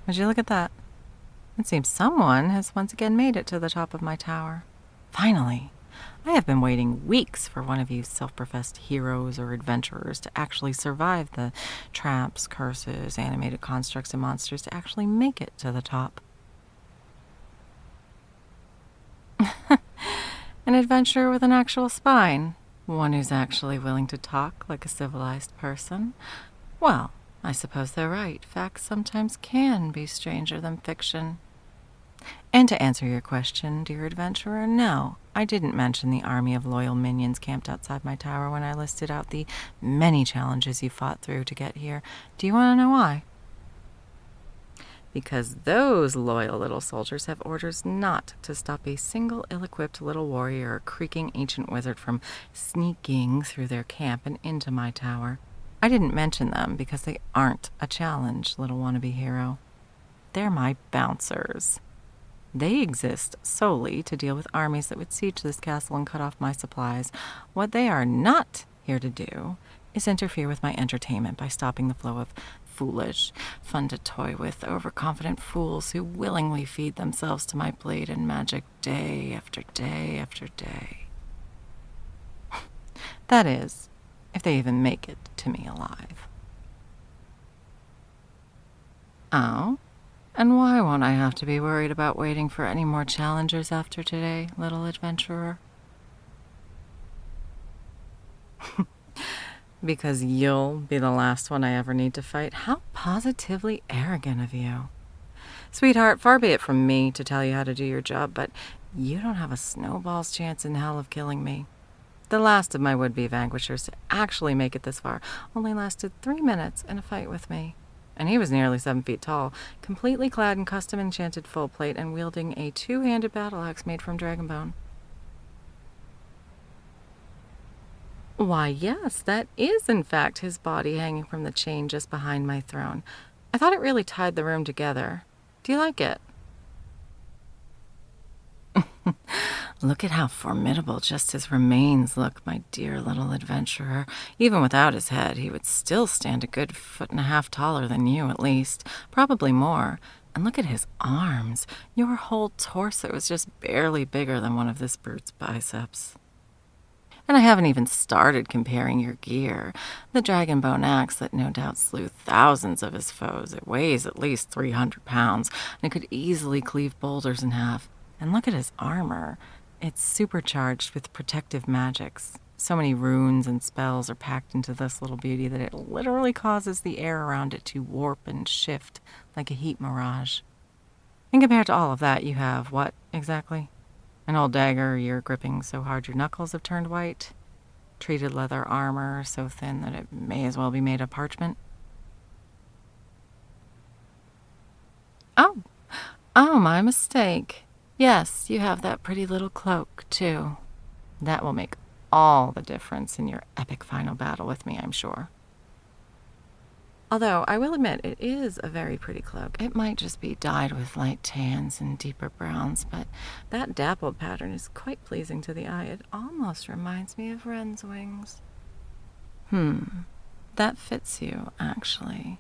Would you look at that? It seems someone has once again made it to the top of my tower. Finally! I have been waiting weeks for one of you self-professed heroes or adventurers to actually survive the traps, curses, animated constructs, and monsters to actually make it to the top. An adventurer with an actual spine. One who's actually willing to talk like a civilized person. Well, I suppose they're right. Facts sometimes can be stranger than fiction. And to answer your question, dear adventurer, no, I didn't mention the army of loyal minions camped outside my tower when I listed out the many challenges you fought through to get here. Do you want to know why? Because those loyal little soldiers have orders not to stop a single ill-equipped little warrior or creaking ancient wizard from sneaking through their camp and into my tower. I didn't mention them because they aren't a challenge, little wannabe hero. They're my bouncers. They exist solely to deal with armies that would siege this castle and cut off my supplies. What they are not here to do is interfere with my entertainment by stopping the flow of foolish, fun to toy with, overconfident fools who willingly feed themselves to my blade and magic day after day after day. That is, if they even make it to me alive. Oh? And why won't I have to be worried about waiting for any more challengers after today, little adventurer? Because you'll be the last one I ever need to fight. How positively arrogant of you. Sweetheart, far be it from me to tell you how to do your job, but you don't have a snowball's chance in hell of killing me. The last of my would-be vanquishers to actually make it this far only lasted 3 minutes in a fight with me. And he was nearly 7 feet tall, completely clad in custom enchanted full plate and wielding a 2-handed battle axe made from dragon bone. Why, yes, that is in fact his body hanging from the chain just behind my throne. I thought it really tied the room together. Do you like it? Look at how formidable just his remains look, my dear little adventurer. Even without his head, he would still stand a good 1.5 feet taller than you, at least. Probably more. And look at his arms. Your whole torso is just barely bigger than one of this brute's biceps. And I haven't even started comparing your gear. The dragon bone axe that no doubt slew thousands of his foes. It weighs at least 300 pounds, and it could easily cleave boulders in half. And look at his armor. It's supercharged with protective magics. So many runes and spells are packed into this little beauty that it literally causes the air around it to warp and shift like a heat mirage. And compared to all of that, you have what, exactly? An old dagger you're gripping so hard your knuckles have turned white? Treated leather armor so thin that it may as well be made of parchment? Oh, my mistake. Yes, you have that pretty little cloak, too. That will make all the difference in your epic final battle with me, I'm sure. Although, I will admit, it is a very pretty cloak. It might just be dyed with light tans and deeper browns, but that dappled pattern is quite pleasing to the eye. It almost reminds me of wren's wings. That fits you, actually.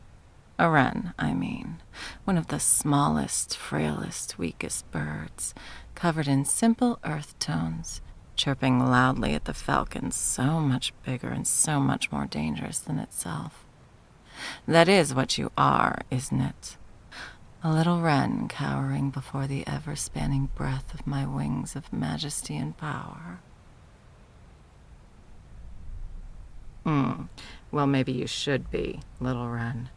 A wren, I mean. One of the smallest, frailest, weakest birds, covered in simple earth tones, chirping loudly at the falcons, so much bigger and so much more dangerous than itself. That is what you are, isn't it? A little wren cowering before the ever-spanning breath of my wings of majesty and power. Well, maybe you should be, little wren.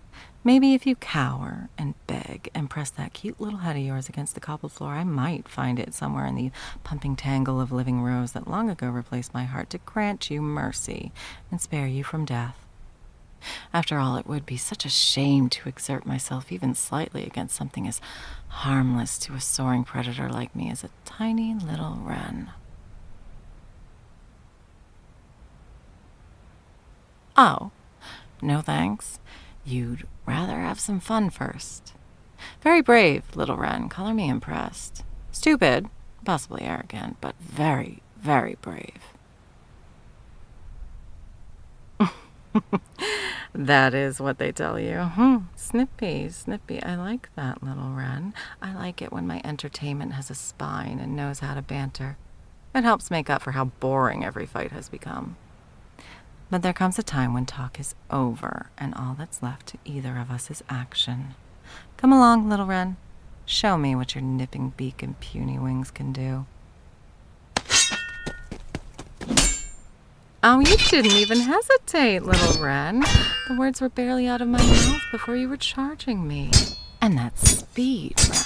Maybe if you cower and beg and press that cute little head of yours against the cobbled floor, I might find it somewhere in the pumping tangle of living rose that long ago replaced my heart to grant you mercy and spare you from death. After all, it would be such a shame to exert myself even slightly against something as harmless to a soaring predator like me as a tiny little wren. Oh, no thanks. You'd rather have some fun first. Very brave, little wren. Color me impressed. Stupid, possibly arrogant, but very, very brave. That is what they tell you. Snippy, snippy. I like that, little wren. I like it when my entertainment has a spine and knows how to banter. It helps make up for how boring every fight has become. But there comes a time when talk is over, and all that's left to either of us is action. Come along, little wren. Show me what your nipping beak and puny wings can do. Oh, you didn't even hesitate, little wren. The words were barely out of my mouth before you were charging me. And that's speed, wren.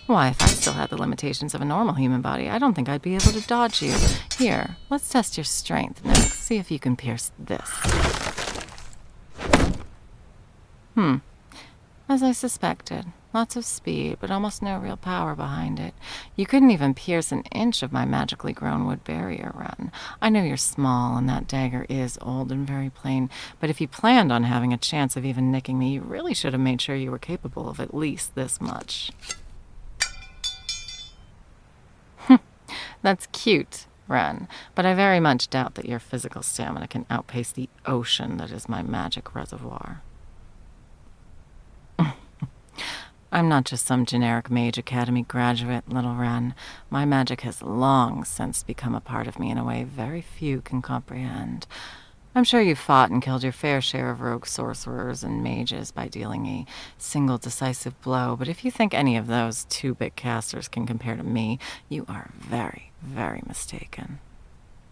Why, if I still had the limitations of a normal human body, I don't think I'd be able to dodge you. Here, let's test your strength next. See if you can pierce this. As I suspected. Lots of speed, but almost no real power behind it. You couldn't even pierce an inch of my magically grown wood barrier, wren. I know you're small, and that dagger is old and very plain, but if you planned on having a chance of even nicking me, you really should have made sure you were capable of at least this much. That's cute, wren, but I very much doubt that your physical stamina can outpace the ocean that is my magic reservoir. I'm not just some generic Mage Academy graduate, little wren. My magic has long since become a part of me in a way very few can comprehend. I'm sure you've fought and killed your fair share of rogue sorcerers and mages by dealing a single decisive blow, but if you think any of those two-bit casters can compare to me, you are very, very mistaken.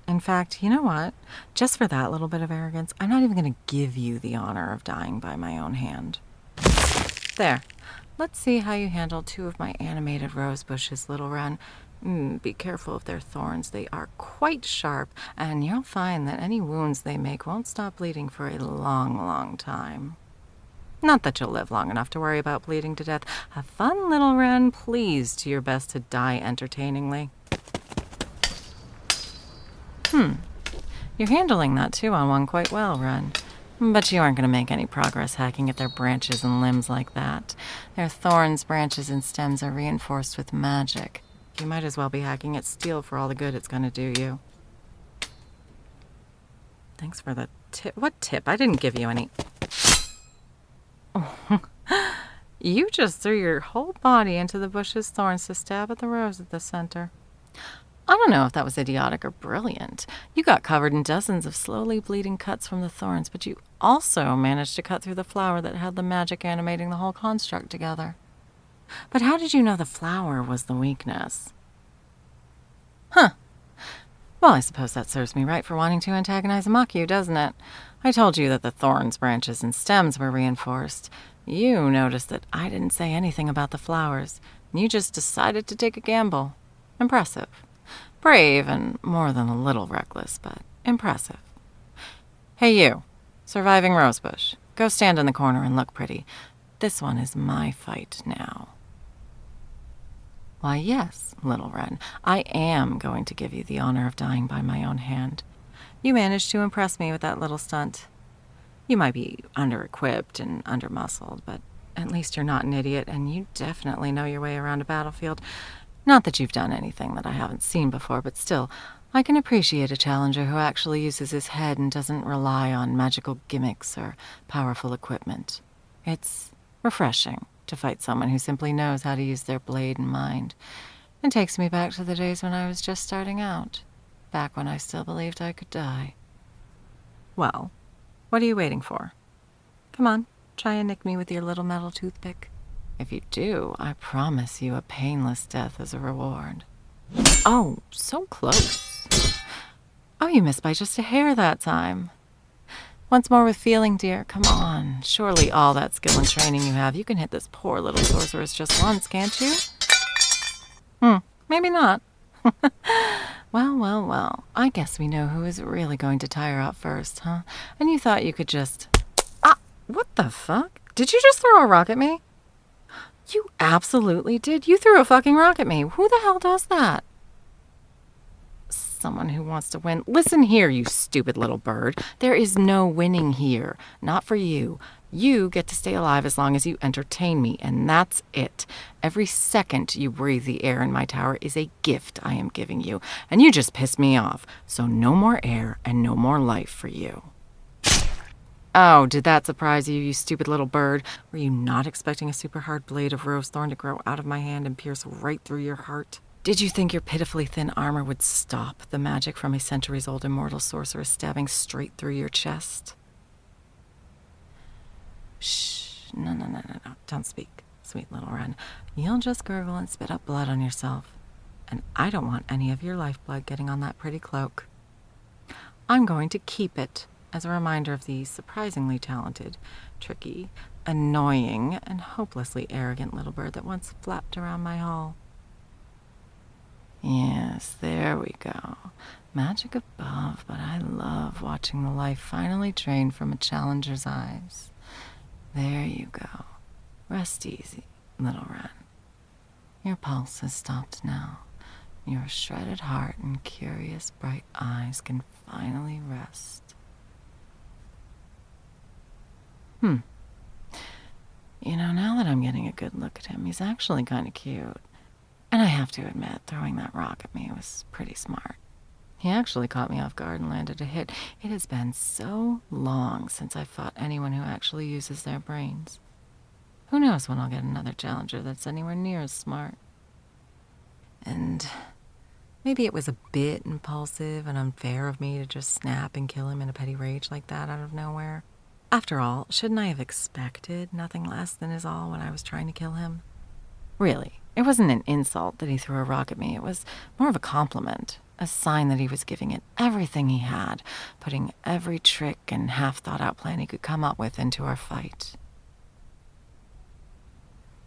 In fact, you know what? Just for that little bit of arrogance, I'm not even going to give you the honor of dying by my own hand. There. Let's see how you handle two of my animated rose bushes, little wren. Be careful of their thorns. They are quite sharp, and you'll find that any wounds they make won't stop bleeding for a long, long time. Not that you'll live long enough to worry about bleeding to death. Have fun, little wren. Please do your best to die entertainingly. You're handling that 2-on-1 quite well, wren. But you aren't going to make any progress hacking at their branches and limbs like that. Their thorns, branches, and stems are reinforced with magic. You might as well be hacking at steel for all the good it's going to do you. Thanks for the tip. What tip? I didn't give you any. Oh. You just threw your whole body into the bush's thorns to stab at the rose at the center. I don't know if that was idiotic or brilliant. You got covered in dozens of slowly bleeding cuts from the thorns, but you also managed to cut through the flower that had the magic animating the whole construct together. But how did you know the flower was the weakness? Well, I suppose that serves me right for wanting to antagonize and mock you, doesn't it? I told you that the thorns, branches, and stems were reinforced. You noticed that I didn't say anything about the flowers. You just decided to take a gamble. Impressive. Brave and more than a little reckless, but impressive. Hey you, surviving rosebush. Go stand in the corner and look pretty. This one is my fight now. Why, yes, little wren, I am going to give you the honor of dying by my own hand. You managed to impress me with that little stunt. You might be under-equipped and under-muscled, but at least you're not an idiot, and you definitely know your way around a battlefield. Not that you've done anything that I haven't seen before, but still, I can appreciate a challenger who actually uses his head and doesn't rely on magical gimmicks or powerful equipment. It's refreshing to fight someone who simply knows how to use their blade and mind. It takes me back to the days when I was just starting out, back when I still believed I could die. Well, what are you waiting for? Come on, try and nick me with your little metal toothpick. If you do, I promise you a painless death as a reward. Oh, so close. Oh, you missed by just a hair that time. Once more with feeling, dear. Come on. Surely all that skill and training you have, you can hit this poor little sorceress just once, can't you? Maybe not. Well. I guess we know who is really going to tire out first, huh? And you thought you could just... what the fuck? Did you just throw a rock at me? You absolutely did. You threw a fucking rock at me. Who the hell does that? Someone who wants to win. Listen here, you stupid little bird. There is no winning here. Not for you. You get to stay alive as long as you entertain me, and that's it. Every second you breathe the air in my tower is a gift I am giving you, and you just piss me off. So no more air and no more life for you. Oh, did that surprise you, you stupid little bird? Were you not expecting a super hard blade of rose thorn to grow out of my hand and pierce right through your heart? Did you think your pitifully thin armor would stop the magic from a centuries-old immortal sorceress stabbing straight through your chest? Shh, no, don't speak, sweet little wren. You'll just gurgle and spit up blood on yourself. And I don't want any of your lifeblood getting on that pretty cloak. I'm going to keep it as a reminder of the surprisingly talented, tricky, annoying, and hopelessly arrogant little bird that once flapped around my hall. Yes, there we go. Magic above, but I love watching the life finally drain from a challenger's eyes. There you go. Rest easy, little wren. Your pulse has stopped now. Your shredded heart and curious bright eyes can finally rest. You know, now that I'm getting a good look at him, he's actually kind of cute. And I have to admit, throwing that rock at me was pretty smart. He actually caught me off guard and landed a hit. It has been so long since I've fought anyone who actually uses their brains. Who knows when I'll get another challenger that's anywhere near as smart. And maybe it was a bit impulsive and unfair of me to just snap and kill him in a petty rage like that out of nowhere. After all, shouldn't I have expected nothing less than his all when I was trying to kill him? Really, it wasn't an insult that he threw a rock at me. It was more of a compliment, a sign that he was giving it everything he had, putting every trick and half-thought-out plan he could come up with into our fight.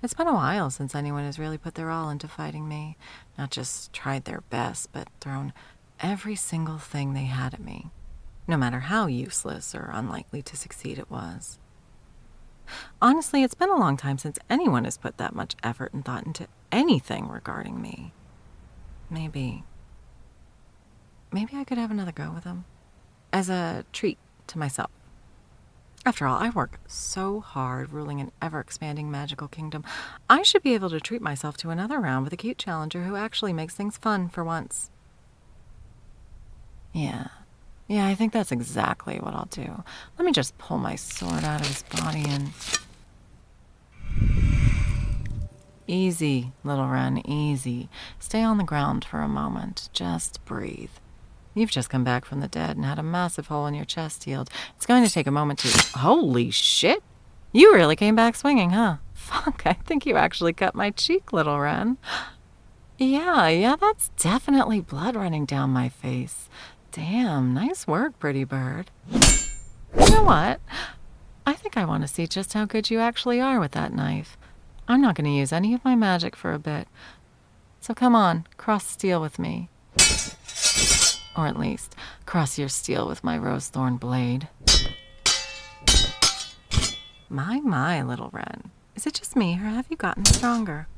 It's been a while since anyone has really put their all into fighting me. Not just tried their best, but thrown every single thing they had at me, no matter how useless or unlikely to succeed it was. Honestly, it's been a long time since anyone has put that much effort and thought into anything regarding me. Maybe I could have another go with him. As a treat to myself. After all, I work so hard ruling an ever-expanding magical kingdom. I should be able to treat myself to another round with a cute challenger who actually makes things fun for once. Yeah, I think that's exactly what I'll do. Let me just pull my sword out of his body and... Easy, little wren, easy. Stay on the ground for a moment. Just breathe. You've just come back from the dead and had a massive hole in your chest healed. It's going to take a moment to... Holy shit! You really came back swinging, huh? Fuck, I think you actually cut my cheek, little wren. Yeah, that's definitely blood running down my face. Damn, nice work, pretty bird. You know what? I think I want to see just how good you actually are with that knife. I'm not going to use any of my magic for a bit. So come on, cross steel with me. Or at least, cross your steel with my rose thorn blade. My, little wren. Is it just me, or have you gotten stronger?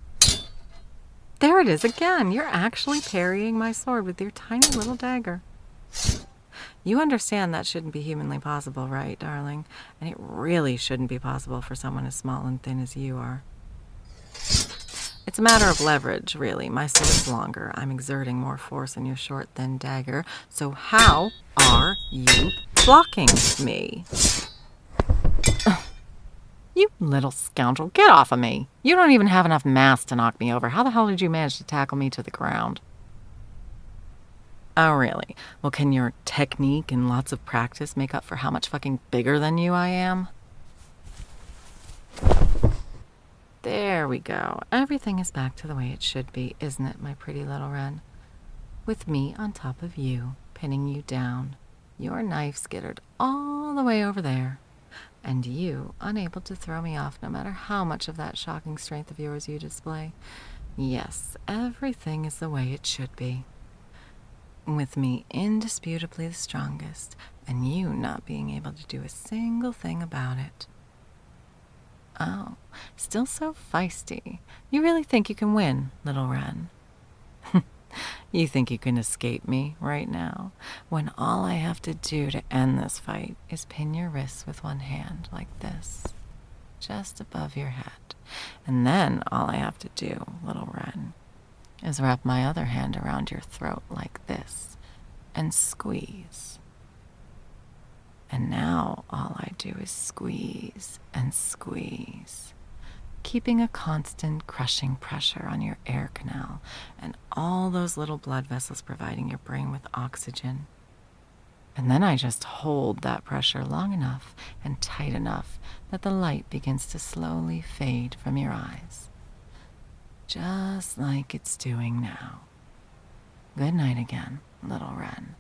There it is again. You're actually parrying my sword with your tiny little dagger. You understand that shouldn't be humanly possible, right, darling? And it really shouldn't be possible for someone as small and thin as you are. It's a matter of leverage, really. My sword's longer. I'm exerting more force in your short, thin dagger. So how are you blocking me? You little scoundrel, get off of me. You don't even have enough mass to knock me over. How the hell did you manage to tackle me to the ground? Oh, really? Well, can your technique and lots of practice make up for how much fucking bigger than you I am? There we go. Everything is back to the way it should be, isn't it, my pretty little wren? With me on top of you, pinning you down. Your knife skittered all the way over there. And you, unable to throw me off no matter how much of that shocking strength of yours you display. Yes, everything is the way it should be. With me indisputably the strongest, and you not being able to do a single thing about it. Oh, still so feisty. You really think you can win, little wren? You think you can escape me right now, when all I have to do to end this fight is pin your wrists with one hand like this, just above your head. And then all I have to do, little wren, is wrap my other hand around your throat like this and squeeze. And now all I do is squeeze and squeeze, keeping a constant crushing pressure on your air canal and all those little blood vessels providing your brain with oxygen. And then I just hold that pressure long enough and tight enough that the light begins to slowly fade from your eyes. Just like it's doing now. Good night again, little wren.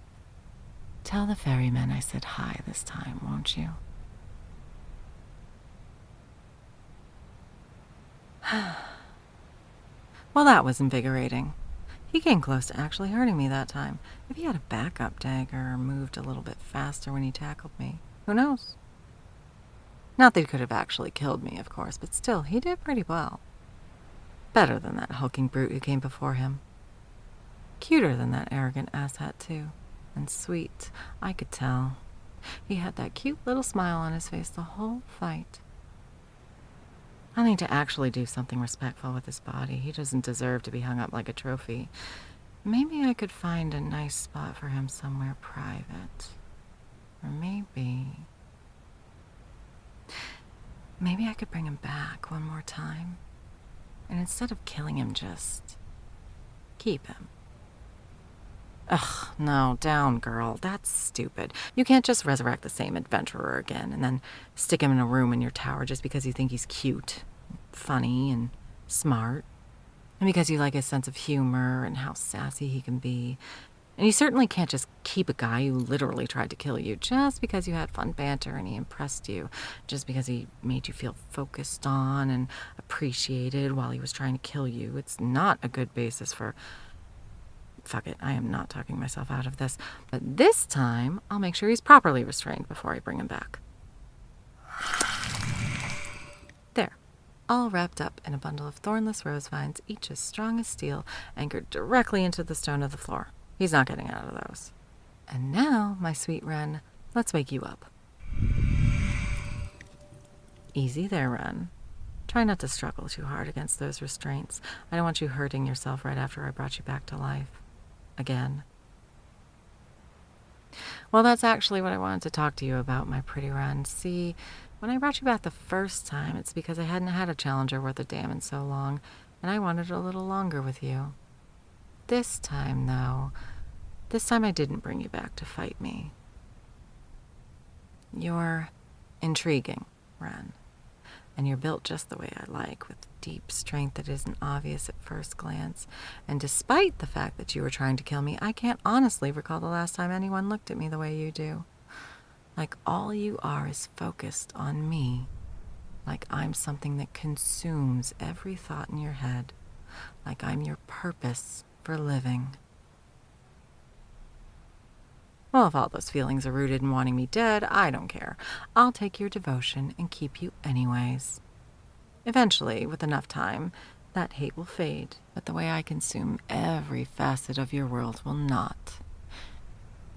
Tell the ferryman I said hi this time, won't you? Well, that was invigorating. He came close to actually hurting me that time. If he had a backup dagger or moved a little bit faster when he tackled me, who knows? Not that he could have actually killed me, of course, but still, he did pretty well. Better than that hulking brute who came before him. Cuter than that arrogant asshat, too. And sweet, I could tell. He had that cute little smile on his face the whole fight. I'll need to actually do something respectful with his body. He doesn't deserve to be hung up like a trophy. Maybe I could find a nice spot for him somewhere private. Or maybe I could bring him back one more time. And instead of killing him, just keep him. Ugh, no, down, girl. That's stupid. You can't just resurrect the same adventurer again and then stick him in a room in your tower just because you think he's cute, funny, and smart. And because you like his sense of humor and how sassy he can be. And you certainly can't just keep a guy who literally tried to kill you just because you had fun banter and he impressed you, just because he made you feel focused on and appreciated while he was trying to kill you. It's not a good basis for... Fuck it, I am not talking myself out of this. But this time, I'll make sure he's properly restrained before I bring him back. There, all wrapped up in a bundle of thornless rose vines, each as strong as steel, anchored directly into the stone of the floor. He's not getting out of those. And now, my sweet wren, let's wake you up. Easy there, wren. Try not to struggle too hard against those restraints. I don't want you hurting yourself right after I brought you back to life. Again. Well, that's actually what I wanted to talk to you about, my pretty wren. See, when I brought you back the first time, it's because I hadn't had a challenger worth a damn in so long, and I wanted a little longer with you. This time, though, I didn't bring you back to fight me. You're intriguing, wren. And you're built just the way I like, with deep strength that isn't obvious at first glance. And despite the fact that you were trying to kill me, I can't honestly recall the last time anyone looked at me the way you do. Like all you are is focused on me. Like I'm something that consumes every thought in your head. Like I'm your purpose for living. Well, if all those feelings are rooted in wanting me dead, I don't care. I'll take your devotion and keep you anyways. Eventually, with enough time, that hate will fade, but the way I consume every facet of your world will not.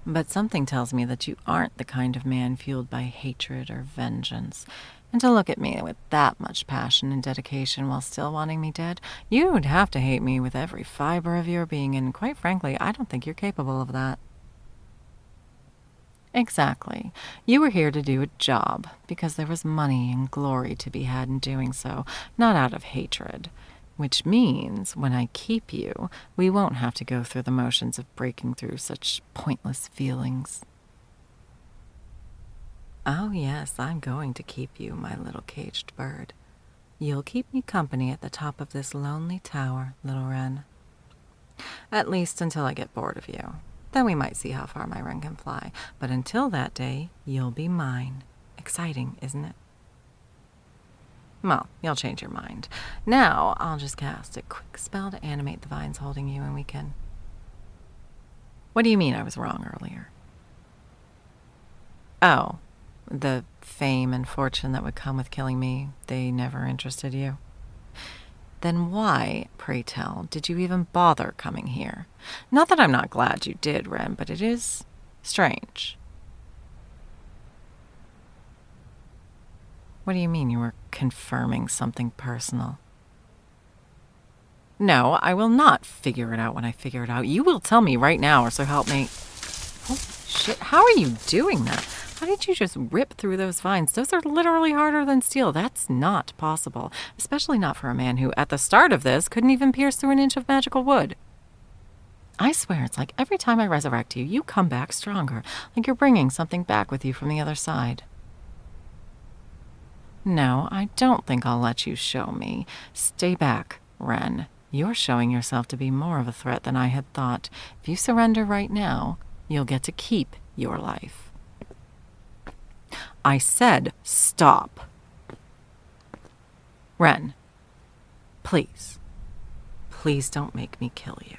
But something tells me that you aren't the kind of man fueled by hatred or vengeance. And to look at me with that much passion and dedication while still wanting me dead, you'd have to hate me with every fiber of your being, and quite frankly, I don't think you're capable of that. Exactly. You were here to do a job, because there was money and glory to be had in doing so, not out of hatred. Which means, when I keep you, we won't have to go through the motions of breaking through such pointless feelings. Oh yes, I'm going to keep you, my little caged bird. You'll keep me company at the top of this lonely tower, little wren. At least until I get bored of you. Then we might see how far my wren can fly. But until that day, you'll be mine. Exciting, isn't it? Well, you'll change your mind. Now, I'll just cast a quick spell to animate the vines holding you, and we can... What do you mean I was wrong earlier? Oh, the fame and fortune that would come with killing me, they never interested you? Then why, pray tell, did you even bother coming here? Not that I'm not glad you did, Wren, but it is strange. What do you mean you were confirming something personal? No, I will not figure it out when I figure it out. You will tell me right now, or so help me. Holy shit, how are you doing that? How did you just rip through those vines? Those are literally harder than steel. That's not possible, especially not for a man who, at the start of this, couldn't even pierce through an inch of magical wood. I swear, it's like every time I resurrect you, you come back stronger, like you're bringing something back with you from the other side. No, I don't think I'll let you show me. Stay back, Ren. You're showing yourself to be more of a threat than I had thought. If you surrender right now, you'll get to keep your life. I said stop. Ren, please. Please don't make me kill you.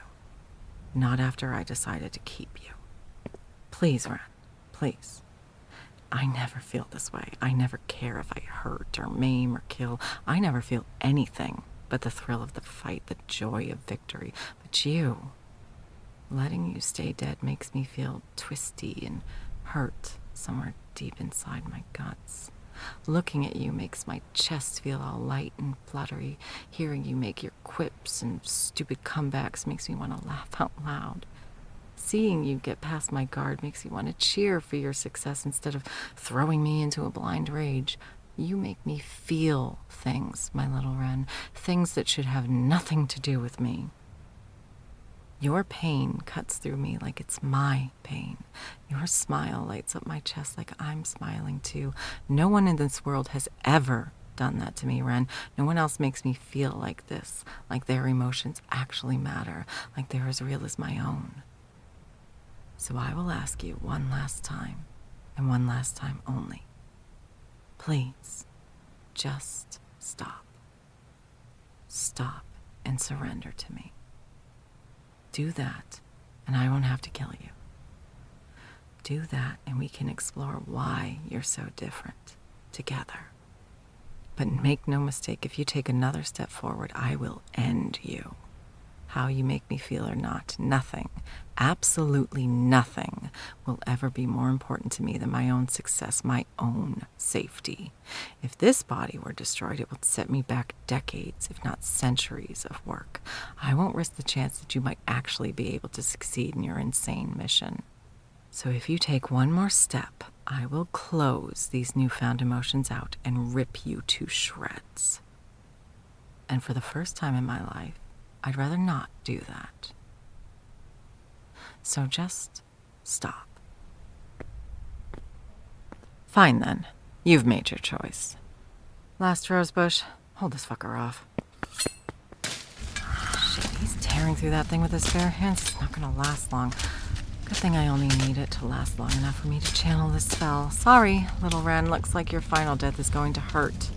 Not after I decided to keep you. Please, Ren. Please. I never feel this way. I never care if I hurt or maim or kill. I never feel anything but the thrill of the fight, the joy of victory. But you, letting you stay dead makes me feel twisty and hurt somewhere deep inside my guts. Looking at you makes my chest feel all light and fluttery. Hearing you make your quips and stupid comebacks makes me want to laugh out loud. Seeing you get past my guard makes me want to cheer for your success instead of throwing me into a blind rage. You make me feel things, my little Ren, things that should have nothing to do with me. Your pain cuts through me like it's my pain. Your smile lights up my chest like I'm smiling too. No one in this world has ever done that to me, Ren. No one else makes me feel like this, like their emotions actually matter, like they're as real as my own. So I will ask you one last time, and one last time only. Please, just stop. Stop and surrender to me. Do that, and I won't have to kill you. Do that, and we can explore why you're so different together. But make no mistake, if you take another step forward, I will end you. How you make me feel or not, nothing, absolutely nothing, will ever be more important to me than my own success, my own safety. If this body were destroyed, it would set me back decades, if not centuries of work. I won't risk the chance that you might actually be able to succeed in your insane mission. So if you take one more step, I will close these newfound emotions out and rip you to shreds. And for the first time in my life, I'd rather not do that. So just stop. Fine then. You've made your choice. Last rosebush. Hold this fucker off. Shit, he's tearing through that thing with his bare hands. It's not gonna last long. Good thing I only need it to last long enough for me to channel this spell. Sorry, little Ren. Looks like your final death is going to hurt.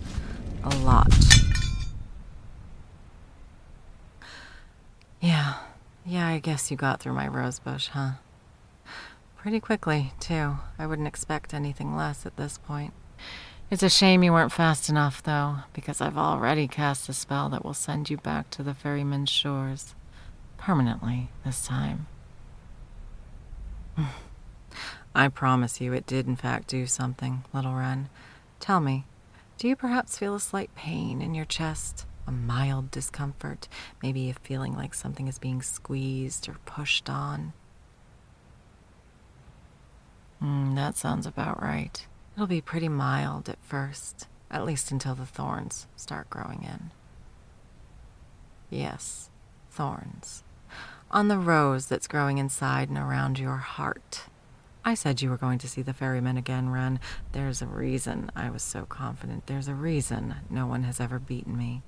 A lot. Yeah, I guess you got through my rosebush, huh? Pretty quickly, too. I wouldn't expect anything less at this point. It's a shame you weren't fast enough, though, because I've already cast a spell that will send you back to the ferryman's shores. Permanently, this time. I promise you it did in fact do something, little Ren. Tell me, do you perhaps feel a slight pain in your chest? A mild discomfort, maybe a feeling like something is being squeezed or pushed on. That sounds about right. It'll be pretty mild at first, at least until the thorns start growing in. Yes, thorns. On the rose that's growing inside and around your heart. I said you were going to see the ferryman again, Ren. There's a reason I was so confident. There's a reason no one has ever beaten me.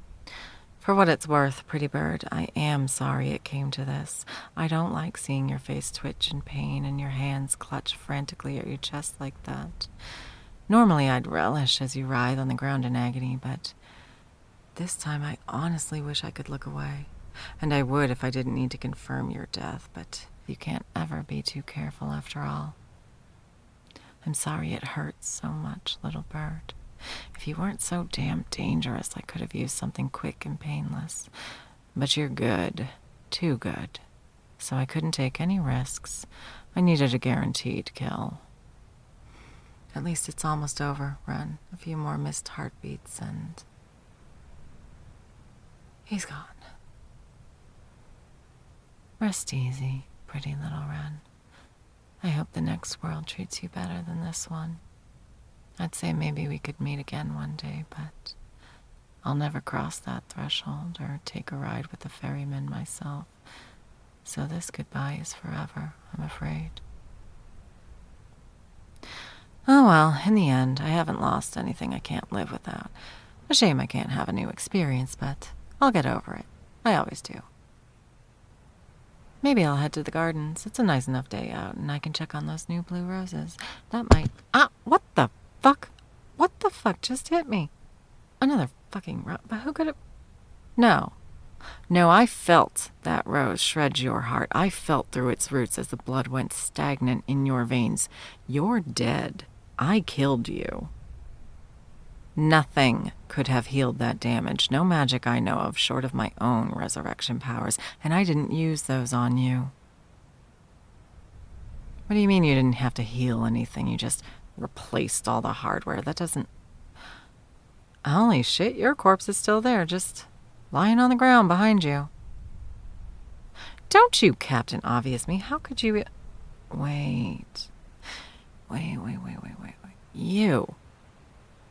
For what it's worth, pretty bird, I am sorry it came to this. I don't like seeing your face twitch in pain and your hands clutch frantically at your chest like that. Normally I'd relish as you writhe on the ground in agony, but this time I honestly wish I could look away. And I would if I didn't need to confirm your death, but you can't ever be too careful after all. I'm sorry it hurts so much, little bird. If you weren't so damn dangerous, I could have used something quick and painless. But you're good. Too good. So I couldn't take any risks. I needed a guaranteed kill. At least it's almost over, Ren. A few more missed heartbeats and... he's gone. Rest easy, pretty little Ren. I hope the next world treats you better than this one. I'd say maybe we could meet again one day, but I'll never cross that threshold or take a ride with the ferryman myself. So this goodbye is forever, I'm afraid. Oh well, in the end, I haven't lost anything I can't live without. A shame I can't have a new experience, but I'll get over it. I always do. Maybe I'll head to the gardens. It's a nice enough day out, and I can check on those new blue roses. That might... Ah, what the fuck? What the fuck just hit me? Another fucking rose. But who could have... No, I felt that rose shred your heart. I felt through its roots as the blood went stagnant in your veins. You're dead. I killed you. Nothing could have healed that damage. No magic I know of, short of my own resurrection powers, and I didn't use those on you. What do you mean you didn't have to heal anything? You just replaced all the hardware. That doesn't... Holy shit, your corpse is still there, just lying on the ground behind you. Don't you, Captain Obvious me. How could you... Wait.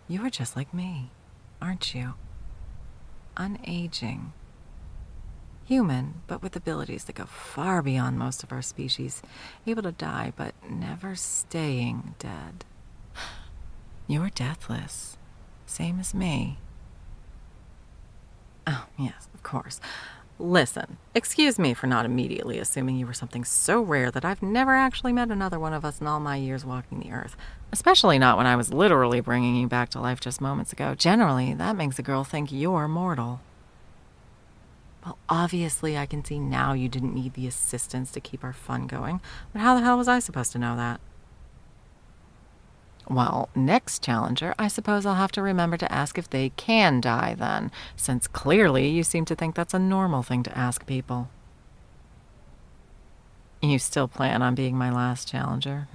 You are just like me, aren't you? Unaging. Human, but with abilities that go far beyond most of our species. Able to die, but never staying dead. You're deathless. Same as me. Oh, yes, of course. Listen, excuse me for not immediately assuming you were something so rare that I've never actually met another one of us in all my years walking the earth. Especially not when I was literally bringing you back to life just moments ago. Generally, that makes a girl think you're mortal. Well, obviously I can see now you didn't need the assistance to keep our fun going, but how the hell was I supposed to know that? Well, next challenger, I suppose I'll have to remember to ask if they can die then, since clearly you seem to think that's a normal thing to ask people. You still plan on being my last challenger,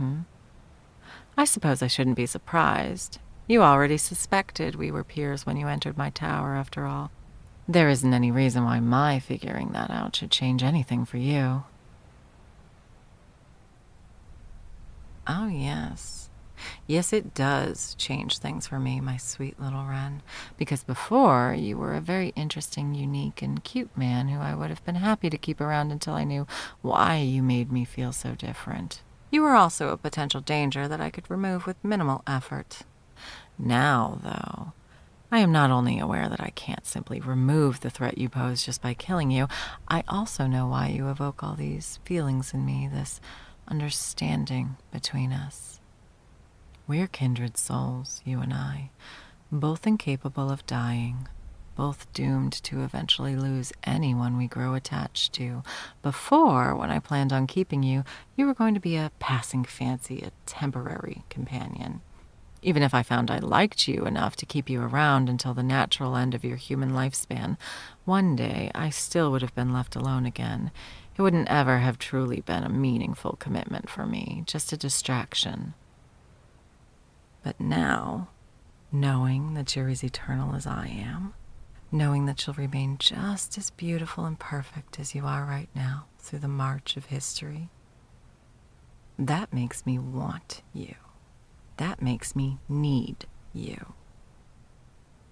I suppose I shouldn't be surprised. You already suspected we were peers when you entered my tower, after all. There isn't any reason why my figuring that out should change anything for you. Oh, yes. Yes, it does change things for me, my sweet little wren, because before you were a very interesting, unique, and cute man who I would have been happy to keep around until I knew why you made me feel so different. You were also a potential danger that I could remove with minimal effort. Now, though, I am not only aware that I can't simply remove the threat you pose just by killing you, I also know why you evoke all these feelings in me, this understanding between us. We're kindred souls, you and I, both incapable of dying, both doomed to eventually lose anyone we grow attached to. Before, when I planned on keeping you, you were going to be a passing fancy, a temporary companion. Even if I found I liked you enough to keep you around until the natural end of your human lifespan, one day I still would have been left alone again. It wouldn't ever have truly been a meaningful commitment for me, just a distraction. But now, knowing that you're as eternal as I am, knowing that you'll remain just as beautiful and perfect as you are right now through the march of history, that makes me want you. That makes me need you.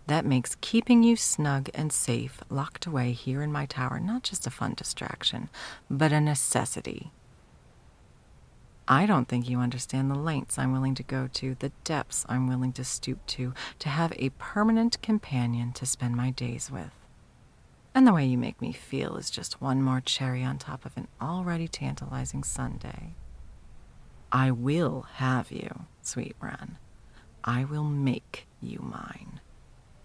That makes keeping you snug and safe, locked away here in my tower, not just a fun distraction, but a necessity. I don't think you understand the lengths I'm willing to go to, the depths I'm willing to stoop to have a permanent companion to spend my days with. And the way you make me feel is just one more cherry on top of an already tantalizing sundae. I will have you, sweet wren. I will make you mine.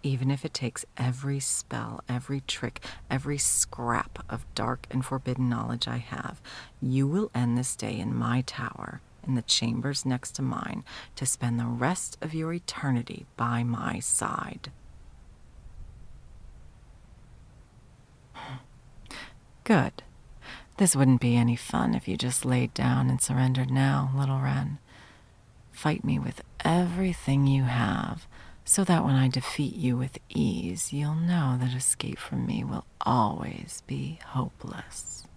Even if it takes every spell, every trick, every scrap of dark and forbidden knowledge I have, you will end this day in my tower, in the chambers next to mine, to spend the rest of your eternity by my side. Good. This wouldn't be any fun if you just laid down and surrendered now, little wren. Fight me with everything you have, so that when I defeat you with ease, you'll know that escape from me will always be hopeless.